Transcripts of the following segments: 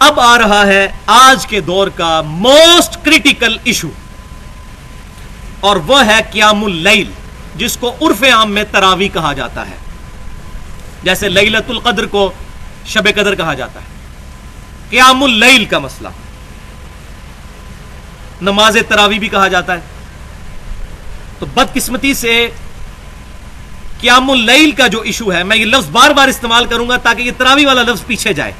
اب آ رہا ہے آج کے دور کا موسٹ کریٹیکل ایشو، اور وہ ہے قیام اللیل، جس کو عرف عام میں تراویح کہا جاتا ہے، جیسے لیلۃ القدر کو شب قدر کہا جاتا ہے۔ قیام اللیل کا مسئلہ نماز تراویح بھی کہا جاتا ہے۔ تو بدقسمتی سے قیام اللیل کا جو ایشو ہے، میں یہ لفظ بار بار استعمال کروں گا تاکہ یہ تراویح والا لفظ پیچھے جائے،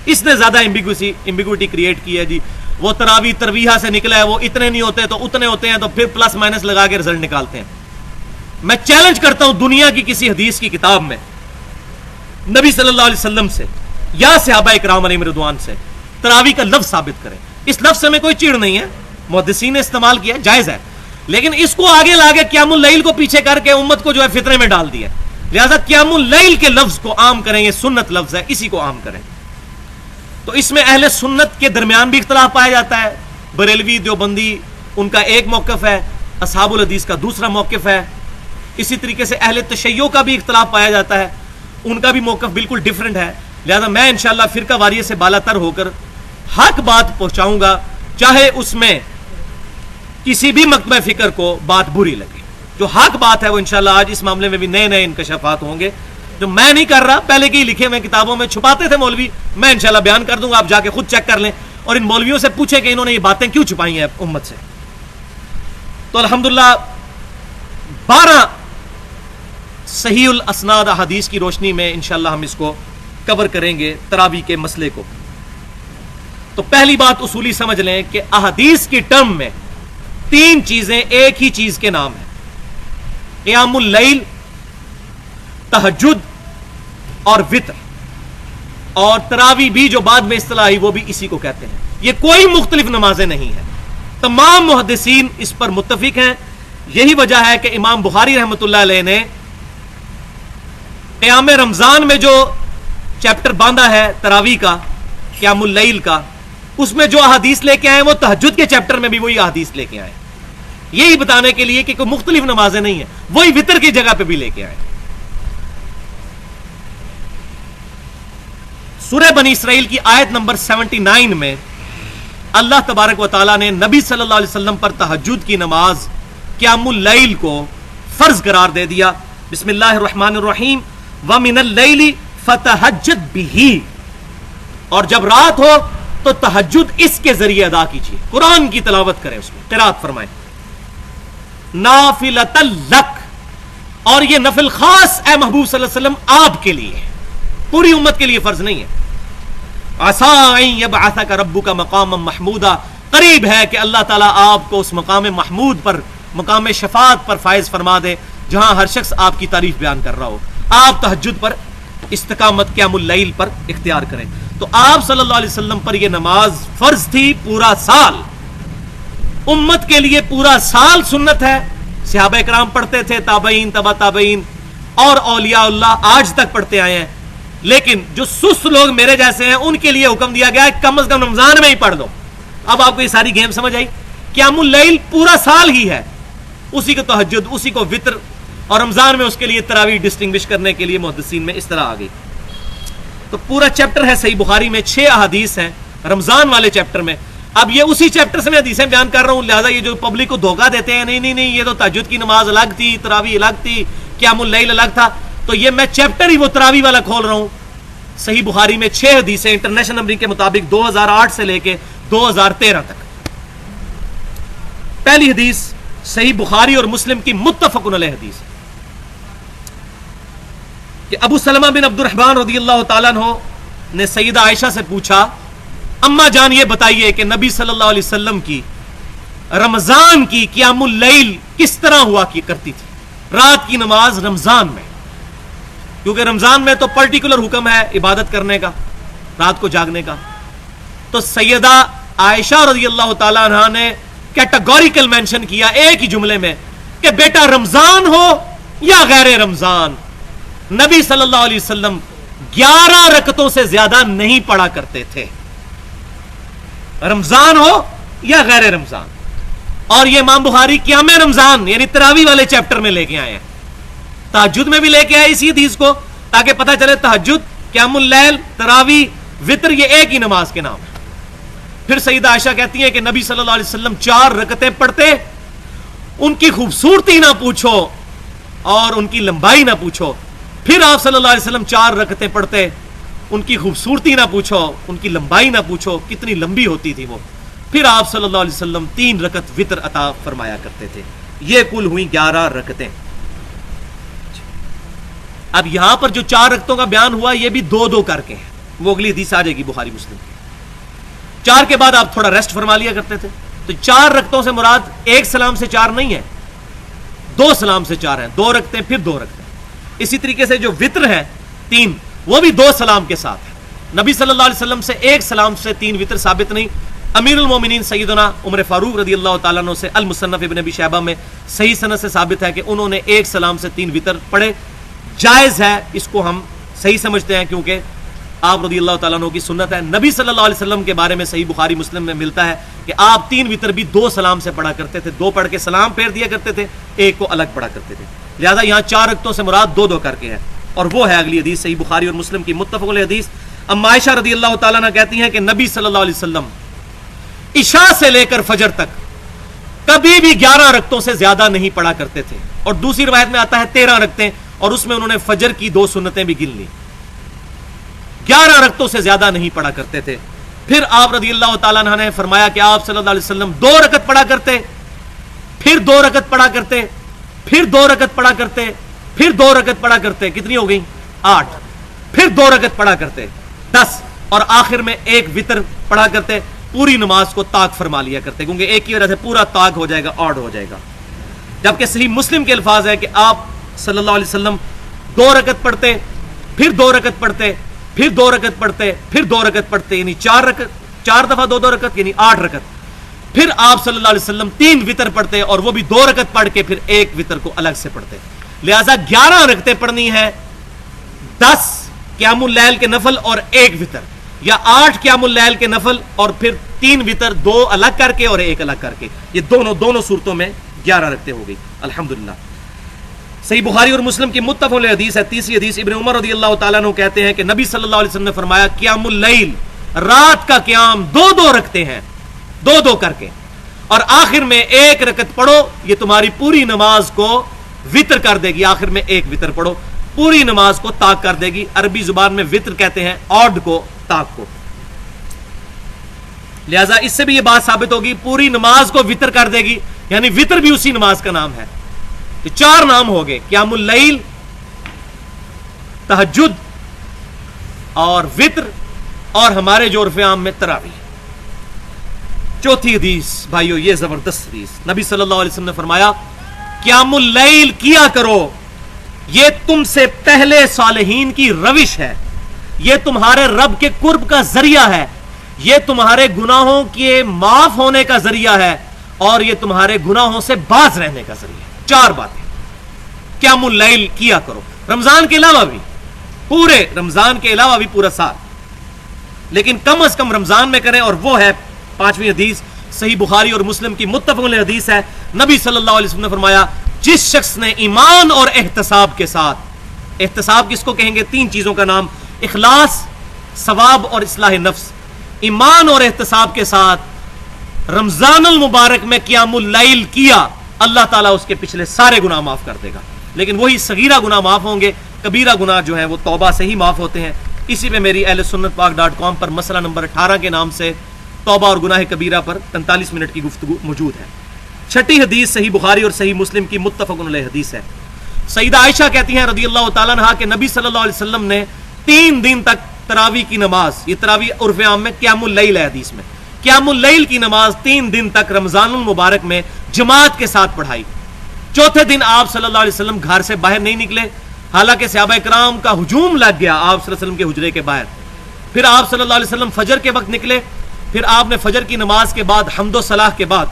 اس نے زیادہ ایمبیگوٹی کریٹ کی ہے جی۔ وہ تراویح ترویحہ سے نکلا ہے، وہ اتنے نہیں ہوتے تو اتنے ہوتے ہیں، تو پھر پلس مائنس لگا کے رزلٹ نکالتے ہیں۔ میں چیلنج کرتا ہوں دنیا کی کسی حدیث کی کتاب میں نبی صلی اللہ علیہ وسلم سے یا صحابہ اکرام علیہم رضوان سے تراویح کا لفظ ثابت کریں۔ اس لفظ سے میں کوئی چیڑ نہیں ہے، محدثین نے استعمال کیا، جائز ہے، لیکن اس کو آگے لا کے قیام اللیل کو پیچھے کر کے امت کو جو ہے فتنے میں ڈال دیا۔ لہذا قیام اللیل کے لفظ کو عام کریں، یہ سنت لفظ ہے، اسی کو عام کریں۔ تو اس میں اہل سنت کے درمیان بھی اختلاف پایا جاتا ہے، بریلوی دیوبندی ان کا ایک موقف ہے، اصحاب الحدیث کا دوسرا موقف ہے۔ اسی طریقے سے اہل تشیع کا بھی اختلاف پایا جاتا ہے، ان کا بھی موقف بالکل ڈیفرنٹ ہے۔ لہذا میں انشاءاللہ فرقہ واریت سے بالا تر ہو کر حق بات پہنچاؤں گا، چاہے اس میں کسی بھی مکتبہ فکر کو بات بری لگے۔ جو حق بات ہے وہ انشاءاللہ آج اس معاملے میں بھی نئے نئے انکشافات ہوں گے، جو میں نہیں کر رہا، پہلے کی لکھے ہوئے کتابوں میں چھپاتے تھے مولوی، میں انشاءاللہ بیان کر دوں گا، آپ جا کے خود چیک کر لیں اور ان مولویوں سے پوچھیں کہ انہوں نے یہ باتیں کیوں چھپائی ہیں امت سے۔ تو الحمدللہ 12 صحیح الاسناد احادیث کی روشنی میں انشاءاللہ ہم اس کو کور کریں گے تراویح کے مسئلے کو۔ تو پہلی بات اصولی سمجھ لیں کہ احادیث کی ٹرم میں 3 چیزیں ایک ہی چیز کے نام ہیں: قیام اللیل، تہجد اور وتر، اور تراویح بھی جو بعد میں اصطلاح آئی وہ بھی اسی کو کہتے ہیں۔ یہ کوئی مختلف نمازیں نہیں ہیں، تمام محدثین اس پر متفق ہیں۔ یہی وجہ ہے کہ امام بخاری رحمۃ اللہ علیہ نے قیام رمضان میں جو چیپٹر باندھا ہے تراویح کا، قیام اللیل کا، اس میں جو احادیث لے کے آئے وہ تہجد کے چیپٹر میں بھی وہی احادیث لے کے آئے، یہی بتانے کے لیے کہ کوئی مختلف نمازیں نہیں ہیں، وہی وتر کی جگہ پہ بھی لے کے آئے۔ سورہ بنی اسرائیل کی آیت نمبر 79 میں اللہ تبارک و تعالیٰ نے نبی صلی اللہ علیہ وسلم پر تہجد کی نماز قیام اللیل کو فرض قرار دے دیا۔ بسم اللہ الرحمن الرحیم، وَمِنَ اللَّيْلِ فَتَهَجَّدْ بِهِ، اور جب رات ہو تو تہجد اس کے ذریعے ادا کیجیے، قرآن کی تلاوت کریں، اس میں قرات فرمائیں۔ نافلۃ لک، اور یہ نفل خاص اے محبوب صلی اللہ علیہ وسلم آپ کے لیے ہے، پوری امت کے لیے فرض نہیں ہے۔ عسیٰ ان یبعثک ربک مقاما محمودا، قریب ہے کہ اللہ تعالیٰ آپ کو اس مقام محمود پر، مقام شفاعت پر فائز فرما دے جہاں ہر شخص آپ کی تعریف بیان کر رہا ہو۔ آپ تہجد پر استقامت قیام اللیل پر اختیار کریں۔ تو آپ صلی اللہ علیہ وسلم پر یہ نماز فرض تھی پورا سال، امت کے لیے پورا سال سنت ہے۔ صحابہ اکرام پڑھتے تھے، تابعین، تبع تابعین اور اولیاء اللہ آج تک پڑھتے آئے ہیں، لیکن جو سست لوگ میرے جیسے ہیں ان کے لیے حکم دیا گیا ہے کم از کم رمضان میں ہی پڑھ دو۔ اب آپ کو یہ ساری گیم سمجھ آئی؟ قیام اللیل پورا سال ہی ہے، اسی کو تہجد، اسی کو وتر، اور رمضان میں اس کے لیے تراویح ڈسٹنگوش کرنے کے لیے محدثین میں اس طرح آ گئی۔ تو پورا چیپٹر ہے صحیح بخاری میں، 6 احادیث ہیں رمضان والے چیپٹر میں۔ اب یہ اسی چیپٹر سے میں حدیثیں بیان کر رہا ہوں، لہٰذا یہ جو پبلک کو دھوکہ دیتے ہیں نہیں نہیں نہیں یہ تو تہجد کی نماز الگ تھی، تراویح الگ تھی، قیام اللیل الگ تھا، تو یہ میں چیپٹر ہی وہ تراویح والا کھول رہا ہوں۔ صحیح بخاری میں 6 حدیثیں انٹرنیشنل نمبرنگ کے مطابق 2008 سے لے کے 2013 تک۔ پہلی حدیث صحیح بخاری اور مسلم کی متفق علیہ حدیث کہ ابو سلمہ بن عبد الرحمن رضی اللہ تعالیٰ عنہ نے سیدہ عائشہ سے پوچھا، اما جان یہ بتائیے کہ نبی صلی اللہ علیہ وسلم کی رمضان کی قیام اللیل کس طرح ہوا کرتی تھی، رات کی نماز رمضان میں، کیونکہ رمضان میں تو پرٹیکولر حکم ہے عبادت کرنے کا، رات کو جاگنے کا۔ تو سیدہ عائشہ رضی اللہ تعالیٰ عنہ نے کیٹیگوریکل مینشن کیا ایک ہی جملے میں کہ بیٹا رمضان ہو یا غیر رمضان، نبی صلی اللہ علیہ وسلم 11 رکعتوں سے زیادہ نہیں پڑھا کرتے تھے، رمضان ہو یا غیر رمضان۔ اور یہ امام بخاری قیام رمضان یعنی تراویح والے چیپٹر میں لے کے آئے ہیں، تہجد میں بھی لے کے آئے اسی حدیث کو، تاکہ پتہ چلے تہجد، قیام اللیل، تراویح وطر یہ ایک ہی نماز کے نام ہے. پھر سیدہ عائشہ کہتی ہیں کہ نبی صلی اللہ علیہ وسلم 4 رکعتیں پڑھتے, ان کی خوبصورتی نہ پوچھو اور ان کی لمبائی نہ پوچھو. پھر آپ صلی اللہ علیہ وسلم 4 رکعتیں پڑھتے, ان کی خوبصورتی نہ پوچھو, ان کی لمبائی نہ پوچھو, کتنی لمبی ہوتی تھی وہ. پھر آپ صلی اللہ علیہ وسلم 3 رکعت وطر عطا فرمایا کرتے تھے. یہ کل ہوئی 11 رکعتیں. اب یہاں پر جو 4 رکعتوں کا بیان ہوا یہ بھی 2 کر کے ہیں, وہ اگلی حدیث آ جائے گی بخاری مسلم کی. 4 کے بعد آپ تھوڑا ریسٹ فرما لیا کرتے تھے. تو 4 رکعتوں سے مراد ایک سلام سے 4 نہیں ہے, 2 سلام سے 4 ہیں. 2 رکعتیں پھر 2 رکعتیں. اسی طریقے سے جو وطر ہے 3, وہ بھی 2 سلام کے ساتھ ہے. نبی صلی اللہ علیہ وسلم سے 1 سلام سے 3 وطر ثابت نہیں. امیر المومنین سیدنا عمر فاروق رضی اللہ تعالیٰ عنہ سے المصنف ابن ابی شیبہ میں صحیح سند سے ثابت ہے کہ انہوں نے 1 سلام سے 3 وطر پڑھے. جائز ہے, اس کو ہم صحیح سمجھتے ہیں کیونکہ آپ رضی اللہ تعالیٰ عنہ کی سنت ہے. نبی صلی اللہ علیہ وسلم کے بارے میں صحیح بخاری مسلم میں ملتا ہے کہ آپ 3 وطر بھی 2 سلام سے پڑھا کرتے تھے. 2 پڑھ کے سلام پھیر دیا کرتے تھے, 1 کو الگ پڑھا کرتے تھے. لہذا یہاں 4 رکعتوں سے مراد 2 کر کے ہے, اور وہ ہے اگلی حدیث صحیح بخاری اور مسلم کی متفق علیہ حدیث. ام عائشہ رضی اللہ تعالیٰ عنہ کہتی ہیں کہ نبی صلی اللہ علیہ وسلم عشاء سے لے کر فجر تک کبھی بھی 11 رکعتوں سے زیادہ نہیں پڑھا کرتے تھے. اور دوسری روایت میں آتا ہے 13 رکعتیں, اور اس میں انہوں نے فجر کی 2 سنتیں بھی گن لی. 11 رکعتوں سے زیادہ نہیں پڑھا کرتے تھے. پھر آپ رضی اللہ تعالیٰ عنہ نے فرمایا کہ آپ صلی اللہ علیہ وسلم 2 رکعت پڑھا کرتے, پھر 2 رکعت پڑھا کرتے, پھر 2 رکعت پڑھا کرتے, پھر 2 رکعت پڑھا کرتے. کتنی ہو گئی؟ 8. پھر 2 رکعت پڑھا کرتے 10, اور آخر میں 1 وطر پڑھا کرتے. پوری نماز کو طاق فرما لیا کرتے, کیونکہ ایک کی وجہ سے پورا طاق ہو جائے گا, آڈ ہو جائے گا. جبکہ صحیح مسلم کے الفاظ ہے کہ آپ صلی اللہ علیہ وسلم 2 رکعت پڑھتے, پھر 2 رکعت پڑھتے, پھر 2 رکعت پڑھتے, پھر 2 رکعت پڑھتے, یعنی 4 دفعہ 2 رکعت, یعنی 8 رکعت. پھر آپ صلی اللہ علیہ وسلم 3 وطر پڑھتے, اور وہ بھی 2 رکعت پڑھ کے پھر 1 وطر کو الگ سے پڑھتے. لہذا 11 رکعتیں پڑھنی ہے, 10 قیام اللیل کے نفل اور 1 وطر, یا 8 قیام اللیل کے نفل اور پھر 3 وطر, 2 الگ کر کے اور 1 الگ کر کے. یہ دونوں صورتوں میں 11 رکعتیں ہو گئی. الحمدللہ. صحیح بخاری اور مسلم کی متفق علیہ حدیث ہے. تیسری حدیث ابن عمر رضی اللہ تعالیٰ عنہ کہتے ہیں کہ نبی صلی اللہ علیہ وسلم نے فرمایا قیام اللیل, رات کا قیام 2 رکعتیں ہیں, 2 کر کے, اور آخر میں 1 رکعت پڑھو, یہ تمہاری پوری نماز کو وطر کر دے گی. آخر میں 1 وطر پڑھو, پوری نماز کو طاق کر دے گی. عربی زبان میں وطر کہتے ہیں آڈ کو, طاق کو. لہذا اس سے بھی یہ بات ثابت ہوگی پوری نماز کو وطر کر دے گی, یعنی وطر بھی اسی نماز کا نام ہے. 4 نام ہو گئے, قیام اللیل, تہجد اور وطر, اور ہمارے جو عرف عام میں تراویح. چوتھی حدیث بھائیو, یہ زبردست حدیث. نبی صلی اللہ علیہ وسلم نے فرمایا قیام اللیل کیا کرو, یہ تم سے پہلے صالحین کی روش ہے, یہ تمہارے رب کے قرب کا ذریعہ ہے, یہ تمہارے گناہوں کے معاف ہونے کا ذریعہ ہے, اور یہ تمہارے گناہوں سے باز رہنے کا ذریعہ ہے. 4 باتیں قیام اللیل کیا کرو, رمضان کے علاوہ بھی, پورے رمضان کے علاوہ بھی پورا سال, لیکن کم از کم رمضان میں کریں. اور وہ ہے 5ویں حدیث, صحیح بخاری اور مسلم کی متفق علیہ حدیث ہے. نبی صلی اللہ علیہ وسلم نے فرمایا جس شخص نے ایمان اور احتساب کے ساتھ, احتساب کس کو کہیں گے؟ 3 چیزوں کا نام, اخلاص, ثواب اور اصلاح نفس. ایمان اور احتساب کے ساتھ رمضان المبارک میں قیام اللیل کیا, اللہ تعالیٰ اس کے پچھلے سارے گناہ معاف کر دے گا. لیکن وہی صغیرہ گناہ معاف ہوں گے, کبیرہ گناہ جو ہیں وہ توبہ سے ہی معاف ہوتے ہیں. اسی پہ میری اہل سنت پاک .com پر مسئلہ نمبر 18 کے نام سے توبہ اور گناہ کبیرہ پر 45 منٹ کی گفتگو موجود ہے. 6ٹھی حدیث صحیح بخاری اور صحیح مسلم کی متفق علیہ حدیث ہے. سیدہ عائشہ کہتی ہیں رضی اللہ تعالیٰ عنہا کہ نبی صلی اللہ علیہ وسلم نے 3 دن تک تراویح کی نماز, یہ تراویح عرف عام میں قیام اللیل ہے, حدیث میں قیام اللیل کی نماز 3 دن تک رمضان المبارک میں جماعت کے ساتھ پڑھائی. 4تھے دن آپ صلی اللہ علیہ وسلم گھر سے باہر نہیں نکلے, حالانکہ صحابہ کرام کا ہجوم لگ گیا آپ صلی اللہ علیہ وسلم کے حجرے کے باہر. پھر آپ صلی اللہ علیہ وسلم فجر کے وقت نکلے, پھر آپ نے فجر کی نماز کے بعد حمد و صلاح کے بعد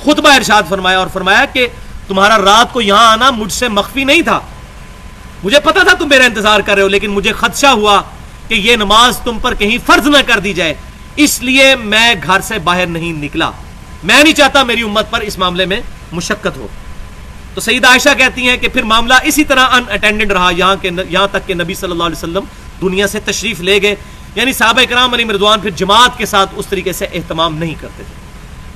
خطبہ ارشاد فرمایا, اور فرمایا کہ تمہارا رات کو یہاں آنا مجھ سے مخفی نہیں تھا, مجھے پتا تھا تم میرا انتظار کر رہے ہو, لیکن مجھے خدشہ ہوا کہ یہ نماز تم پر کہیں فرض نہ کر دی جائے, اس لیے میں گھر سے باہر نہیں نکلا, میں نہیں چاہتا میری امت پر اس معاملے میں مشقت ہو. تو سیدہ عائشہ کہتی ہیں کہ پھر معاملہ اسی طرح ان اٹینڈنڈ رہا یہاں تک کہ نبی صلی اللہ علیہ وسلم دنیا سے تشریف لے گئے. یعنی صحابہ کرام علیہم رضوان پھر جماعت کے ساتھ اس طریقے سے اہتمام نہیں کرتے تھے.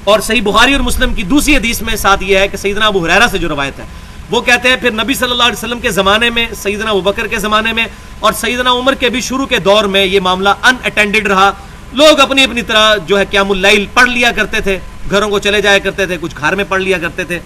اور صحیح بخاری اور مسلم کی دوسری حدیث میں ساتھ یہ ہے کہ سیدنا ابو ہریرہ سے جو روایت ہے وہ کہتے ہیں پھر نبی صلی اللہ علیہ وسلم کے زمانے میں، سیدنا ابوبکر کے زمانے میں اور سیدنا عمر کے بھی شروع کے دور میں یہ معاملہ ان اٹینڈڈ رہا. لوگ اپنی اپنی طرح جو ہے قیام اللیل پڑھ لیا کرتے تھے، گھروں کو چلے جایا کرتے تھے، کچھ گھر میں پڑھ لیا کرتے تھے.